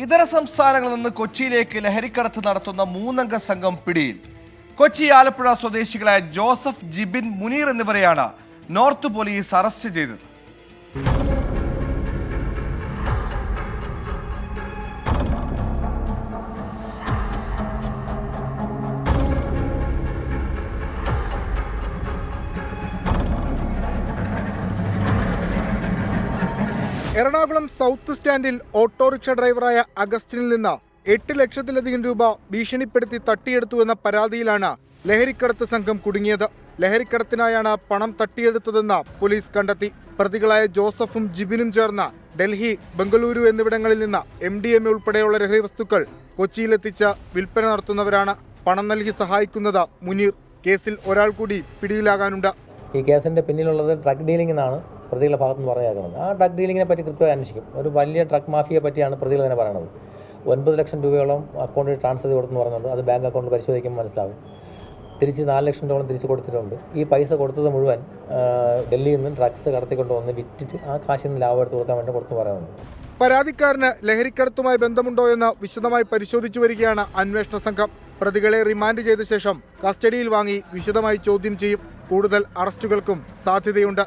ഇതര സംസ്ഥാനങ്ങളിൽ നിന്ന് കൊച്ചിയിലേക്ക് ലഹരിക്കടത്ത് നടത്തുന്ന 3-അംഗ സംഘം പിടിയിൽ. കൊച്ചി ആലപ്പുഴ സ്വദേശികളായ ജോസഫ്, ജിബിൻ, മുനീർ എന്നിവരെയാണ് നോർത്ത് പോലീസ് അറസ്റ്റ് ചെയ്തത്. എറണാകുളം സൗത്ത് സ്റ്റാൻഡിൽ ഓട്ടോറിക്ഷ ഡ്രൈവറായ അഗസ്റ്റിനിൽ നിന്ന് 8 ലക്ഷത്തിലധികം രൂപ ഭീഷണിപ്പെടുത്തി തട്ടിയെടുത്തുവെന്ന പരാതിയിലാണ് ലഹരിക്കടത്ത് സംഘം കുടുങ്ങിയത്. ലഹരിക്കടത്തിനായാണ് പണം തട്ടിയെടുത്തതെന്ന് പോലീസ് കണ്ടെത്തി. പ്രതികളായ ജോസഫും ജിബിനും ചേർന്ന് ഡൽഹി, ബംഗളൂരു എന്നിവിടങ്ങളിൽ നിന്ന് MDMA ഉൾപ്പെടെയുള്ള ലഹരി വസ്തുക്കൾ കൊച്ചിയിലെത്തിച്ച് വിൽപ്പന നടത്തുന്നവരാണ്. പണം നൽകി സഹായിക്കുന്നത് മുനീർ. കേസിൽ ഒരാൾ കൂടി പിടിയിലാകാനുണ്ട്. ഈ കേസിൻ്റെ പിന്നിലുള്ളത് ഡ്രഗ് ഡീലിംഗ് എന്നാണ് പ്രതികളുടെ ഭാഗത്തുനിന്ന് പറഞ്ഞേക്കുന്നത്. ആ ഡ്രഗ് ഡീലിങ്ങിനെ പറ്റി കൃത്യമായി അന്വേഷിക്കും. ഒരു വലിയ ഡ്രഗ് മാഫിയെ പറ്റിയാണ് പ്രതികൾ തന്നെ പറയുന്നത്. 9 ലക്ഷം രൂപയോളം അക്കൗണ്ടിൽ ട്രാൻസ്ഫർ ചെയ്ത് കൊടുത്തെന്ന് പറയുന്നത്. അത് ബാങ്ക് അക്കൗണ്ടിൽ പരിശോധിക്കുമ്പോൾ മനസ്സിലാവും. തിരിച്ച് 4 ലക്ഷം രൂപയോളം തിരിച്ച് കൊടുത്തിട്ടുണ്ട്. ഈ പൈസ കൊടുത്തത് മുഴുവൻ ഡൽഹിയിൽ നിന്ന് ഡ്രഗ്സ് കടത്തിക്കൊണ്ട് വന്ന് വിറ്റിട്ട് ആ കാശിൽ നിന്ന് ലാഭം എടുത്ത് കൊടുക്കാൻ വേണ്ടി കൊടുത്തു പറയുന്നുണ്ട്. പരാതിക്കാരന് ലഹരിക്കടത്തുമായി ബന്ധമുണ്ടോ എന്ന് വിശദമായി പരിശോധിച്ചു വരികയാണ് അന്വേഷണ സംഘം. പ്രതികളെ റിമാൻഡ് ചെയ്ത ശേഷം കസ്റ്റഡിയിൽ വാങ്ങി വിശദമായി ചോദ്യം ചെയ്യും. കൂടുതൽ അറസ്റ്റുകൾക്കും സാധ്യതയുണ്ട്.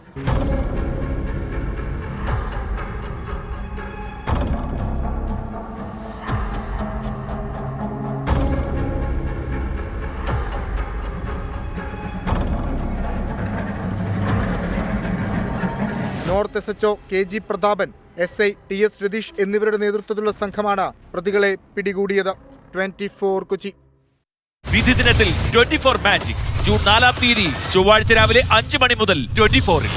North SHO KG Prathapan, SI TS Ratheesh എന്നിവരുടെ നേതൃത്വത്തിലുള്ള സംഘമാണ് പ്രതികളെ പിടികൂടിയത്. 24 കൊച്ചി. വിധി ദിനത്തിൽ 24 മാജിക് ജൂൺ 4 ചൊവ്വാഴ്ച രാവിലെ 5 മണി മുതൽ 24-ൽ.